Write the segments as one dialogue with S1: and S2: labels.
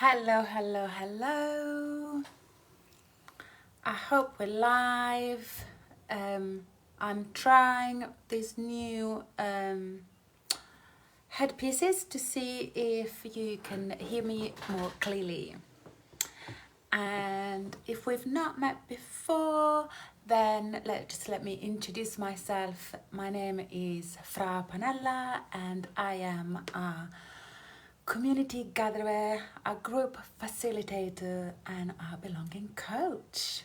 S1: Hello, hello, hello. I hope we're live. I'm trying these new headpieces to see if you can hear me more clearly. And if we've not met before, then let me introduce myself. My name is Fra Panella and I am a community gatherer, a group facilitator and a belonging coach.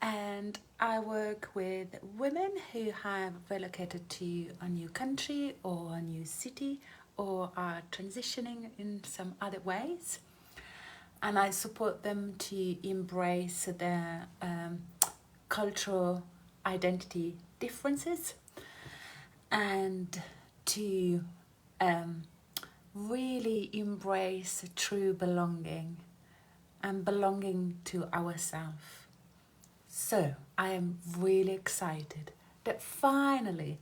S1: And I work with women who have relocated to a new country or a new city or are transitioning in some other ways. And I support them to embrace their cultural identity differences and to really embrace true belonging and belonging to ourselves. So I am really excited that finally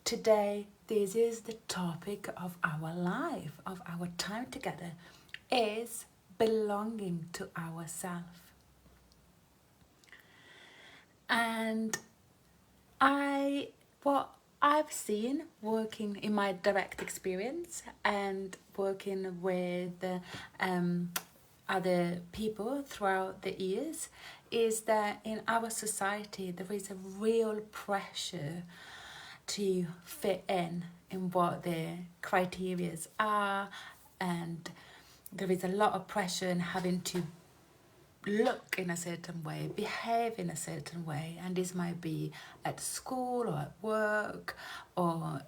S1: today this is the topic of our life, of our time together, is belonging to ourselves. And what I've seen working in my direct experience and working with other people throughout the years is that in our society there is a real pressure to fit in what the criterias are, and there is a lot of pressure in having to look in a certain way, behave in a certain way, and this might be at school or at work or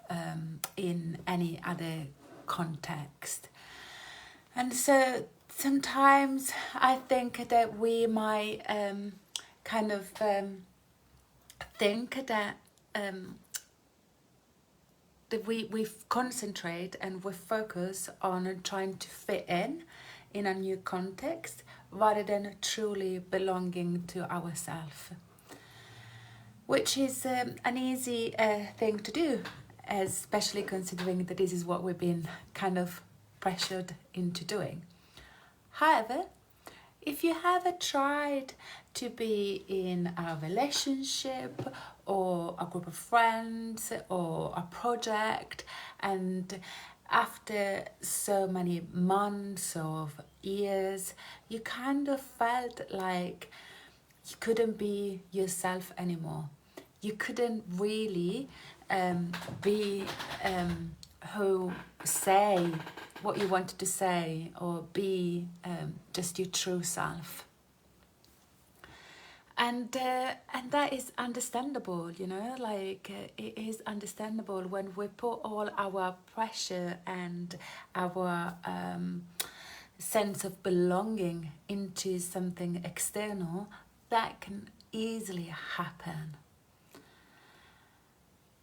S1: in any other context. And so sometimes I think that we might think that we concentrate and we focus on trying to fit in a new context rather than truly belonging to ourselves, which is an easy thing to do, especially considering that this is what we've been kind of pressured into doing. However, if you haven't tried to be in a relationship or a group of friends or a project, and after so many months of years, you kind of felt like you couldn't be yourself anymore. You couldn't really be who say what you wanted to say or be just your true self. And that is understandable, you know, like it is understandable when we put all our pressure and our sense of belonging into something external. That can easily happen.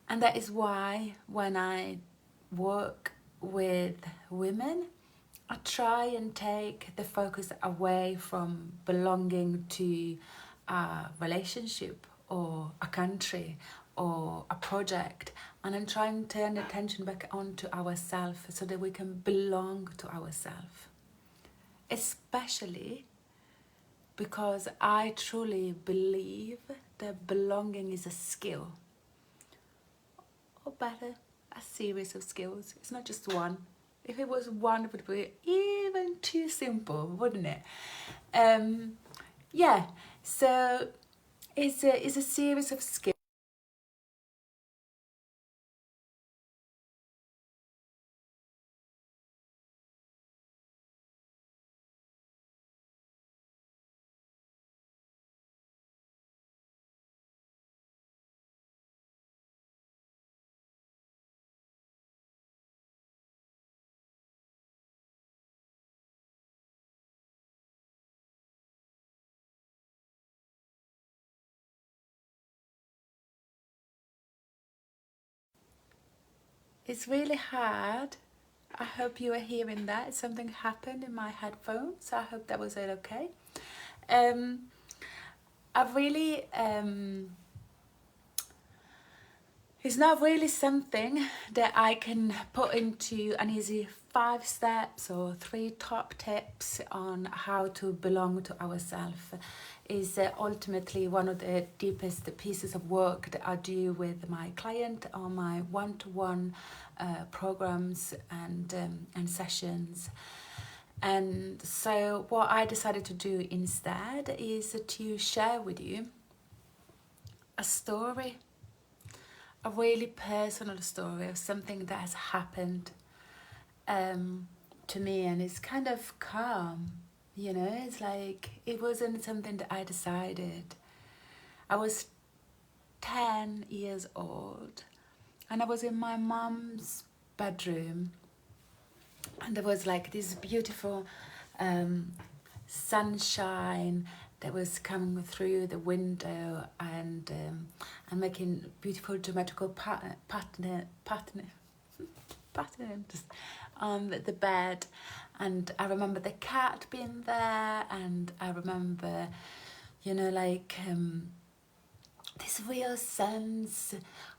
S1: And that is why when I work with women, I try and take the focus away from belonging to a relationship or a country or a project, and I'm trying to turn attention back onto ourselves so that we can belong to ourselves. Especially because I truly believe that belonging is a skill, or better, a series of skills. It's not just one. If it was one, it would be even too simple, wouldn't it? Yeah, so it's a series of skills. It's really hard. I hope you are hearing that. Something happened in my headphones. I hope that was it okay. I've really it's not really something that I can put into an easy 5 steps or 3 top tips on how to belong to ourselves is ultimately one of the deepest pieces of work that I do with my client on my one-to-one programs and sessions. And so what I decided to do instead is to share with you a story, a really personal story of something that has happened to me, and it's kind of calm, you know. It's like it wasn't something that I decided. I was 10 years old and I was in my mum's bedroom, and there was like this beautiful sunshine that was coming through the window and making beautiful geometrical patterns on the bed. And I remember the cat being there, and I remember, you know, like this real sense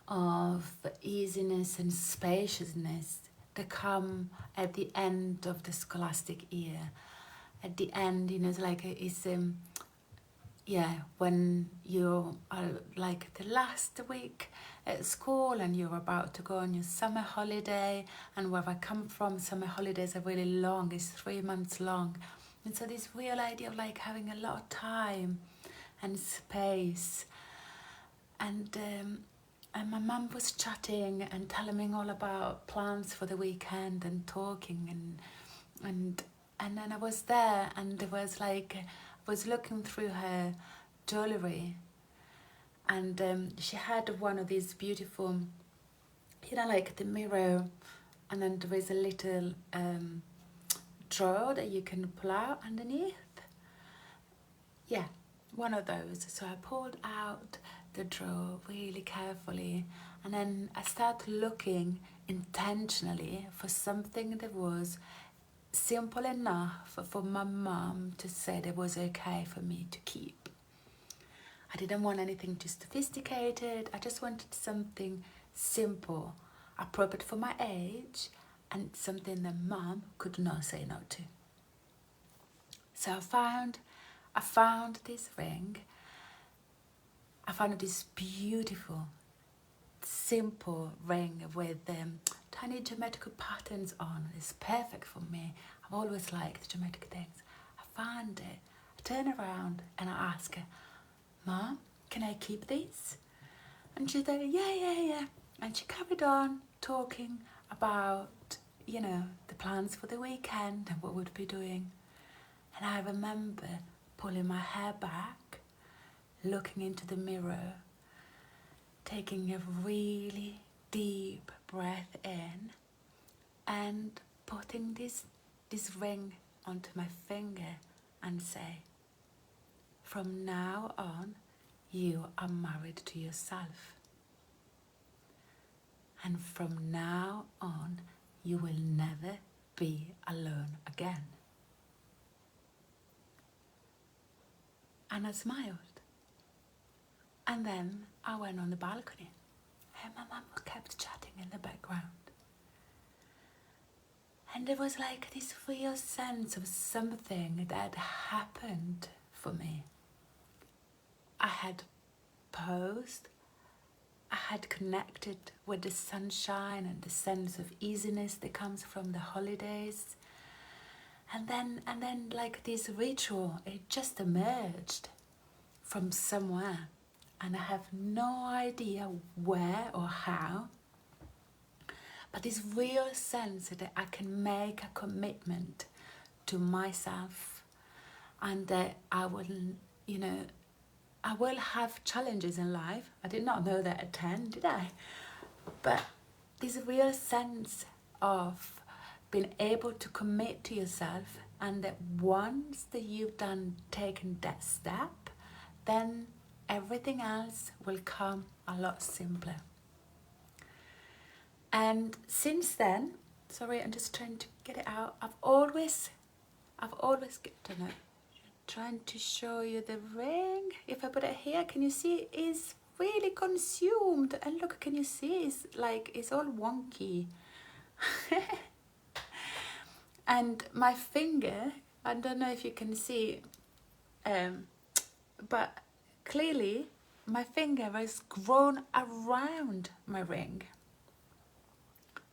S1: of easiness and spaciousness that come at the end of the scholastic year. At the end, you know, it's like it's yeah, when you are like the last week at school and you're about to go on your summer holiday. And where I come from, summer holidays are really long, it's 3 months long. And so this real idea of like having a lot of time and space. And my mum was chatting and telling me all about plans for the weekend and talking and then I was there, and there was like, I was looking through her jewellery, and she had one of these beautiful, you know, like the mirror, and then there is a little drawer that you can pull out underneath. Yeah, one of those. So I pulled out the drawer really carefully, and then I started looking intentionally for something that was simple enough for my mum to say that was okay for me to keep. I didn't want anything too sophisticated. I just wanted something simple, appropriate for my age, and something that mum could not say no to. So I found this ring. I found this beautiful, simple ring with tiny geometrical patterns on. It's perfect for me. I've always liked geometric things. I found it. I turn around and I ask her, Mom, can I keep these? And she said, yeah. And she carried on talking about, you know, the plans for the weekend and what we'd be doing. And I remember pulling my hair back, looking into the mirror, taking a really deep breath in, and putting this ring onto my finger and say, from now on, you are married to yourself. And from now on, you will never be alone again. And I smiled. And then I went on the balcony, and my mum kept chatting in the background. And there was like this real sense of something that happened for me. I had paused, I had connected with the sunshine and the sense of easiness that comes from the holidays. And then like this ritual, it just emerged from somewhere. And I have no idea where or how, but this real sense that I can make a commitment to myself, and that I will, you know, I will have challenges in life. I did not know that at 10, did I? But this real sense of being able to commit to yourself, and that once that you've taken that step, then everything else will come a lot simpler. And since then, sorry, I'm just trying to get it out. I've always trying to show you the ring. If I put it here, can you see it's really consumed? And look, can you see it's like, it's all wonky. And my finger, I don't know if you can see, but clearly my finger has grown around my ring,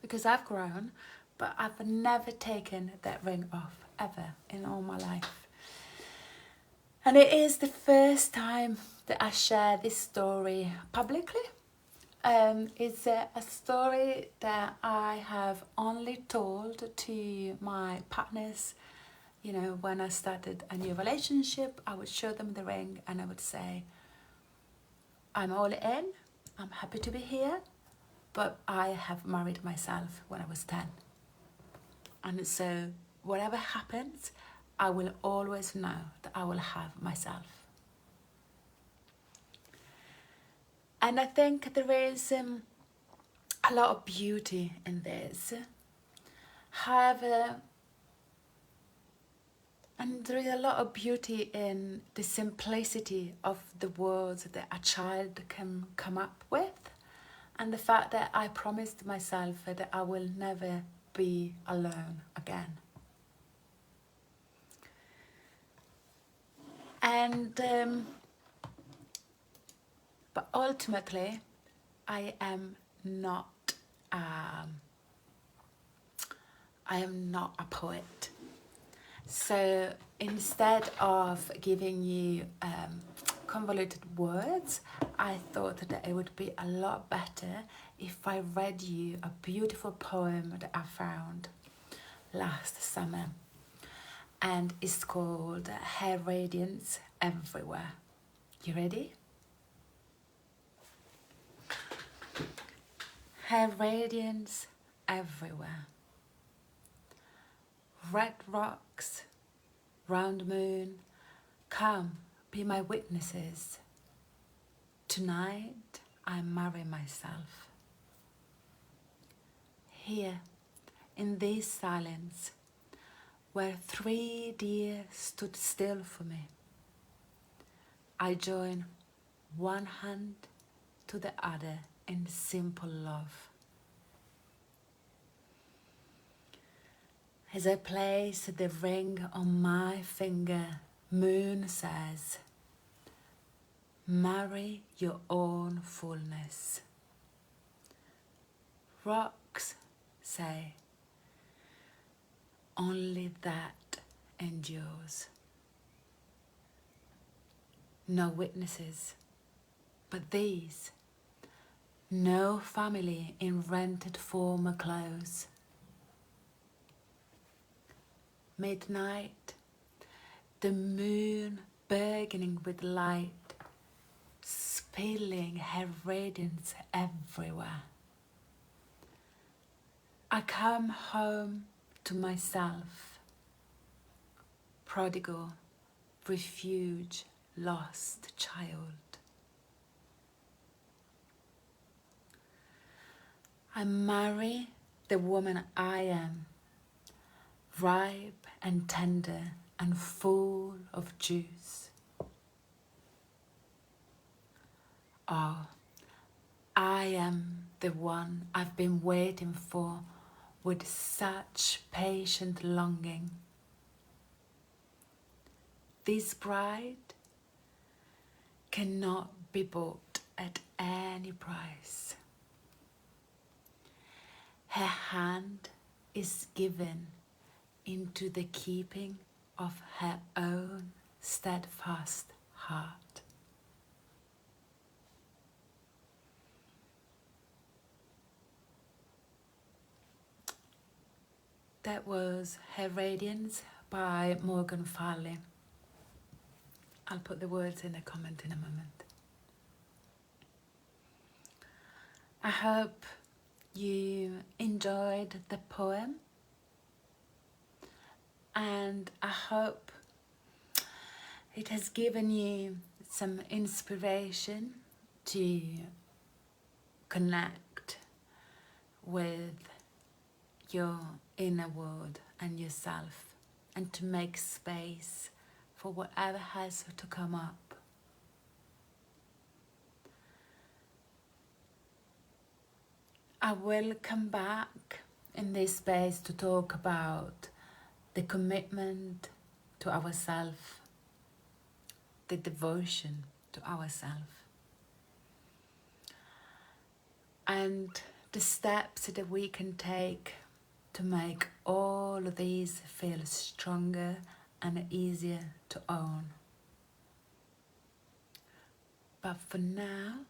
S1: because I've grown, but I've never taken that ring off ever in all my life. And it is the first time that I share this story publicly. It's a story that I have only told to my partners. You know, when I started a new relationship, I would show them the ring and I would say, I'm all in, I'm happy to be here, but I have married myself when I was 10. And so whatever happens, I will always know that I will have myself. And I think there is a lot of beauty in this. However, and there is a lot of beauty in the simplicity of the words that a child can come up with, and the fact that I promised myself that I will never be alone again. And but ultimately, I am not a poet. So instead of giving you convoluted words, I thought that it would be a lot better if I read you a beautiful poem that I found last summer, and it's called Her Radiance Everywhere. You ready? Her radiance everywhere. Red rocks, round moon, come, be my witnesses. Tonight I marry myself. Here, in this silence, where 3 deer stood still for me, I join one hand to the other in simple love. As I place the ring on my finger, moon says, marry your own fullness. Rocks say, only that endures. No witnesses, but these. No family in rented former clothes. Midnight, the moon burgeoning with light, spilling her radiance everywhere. I come home to myself, prodigal, refuge, lost child. I marry the woman I am, ripe and tender and full of juice. Oh, I am the one I've been waiting for with such patient longing. This bride cannot be bought at any price. Her hand is given into the keeping of her own steadfast heart. That was Her Radiance by Morgan Farley. I'll put the words in a comment in a moment. I hope you enjoyed the poem, and I hope it has given you some inspiration to connect with your inner world and yourself, and to make space for whatever has to come up. I will come back in this space to talk about the commitment to ourselves, the devotion to ourselves, and the steps that we can take to make all of these feel stronger and easier to own. But for now,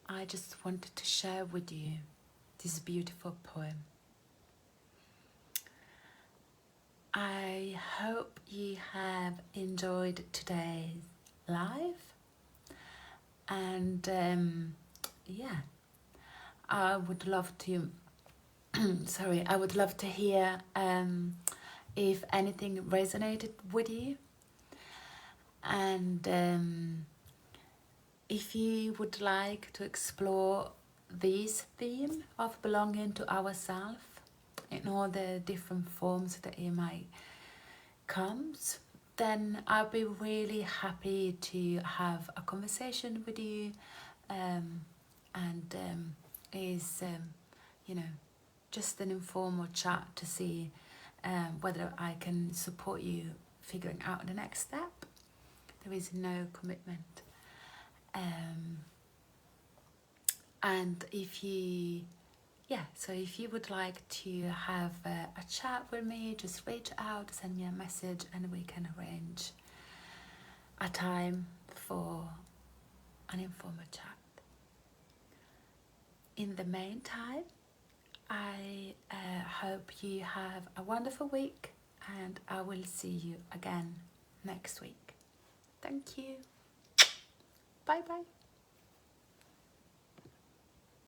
S1: I just wanted to share with you this beautiful poem. I hope you have enjoyed today's live, and yeah, I would love to I would love to hear if anything resonated with you, and if you would like to explore this theme of belonging to ourselves in all the different forms that it might comes, then I'll be really happy to have a conversation with you, and is you know, just an informal chat to see whether I can support you figuring out the next step. There is no commitment. And if you, so if you would like to have a chat with me, just reach out, send me a message, and we can arrange a time for an informal chat. In the meantime, I hope you have a wonderful week, and I will see you again next week. Thank you. Bye bye.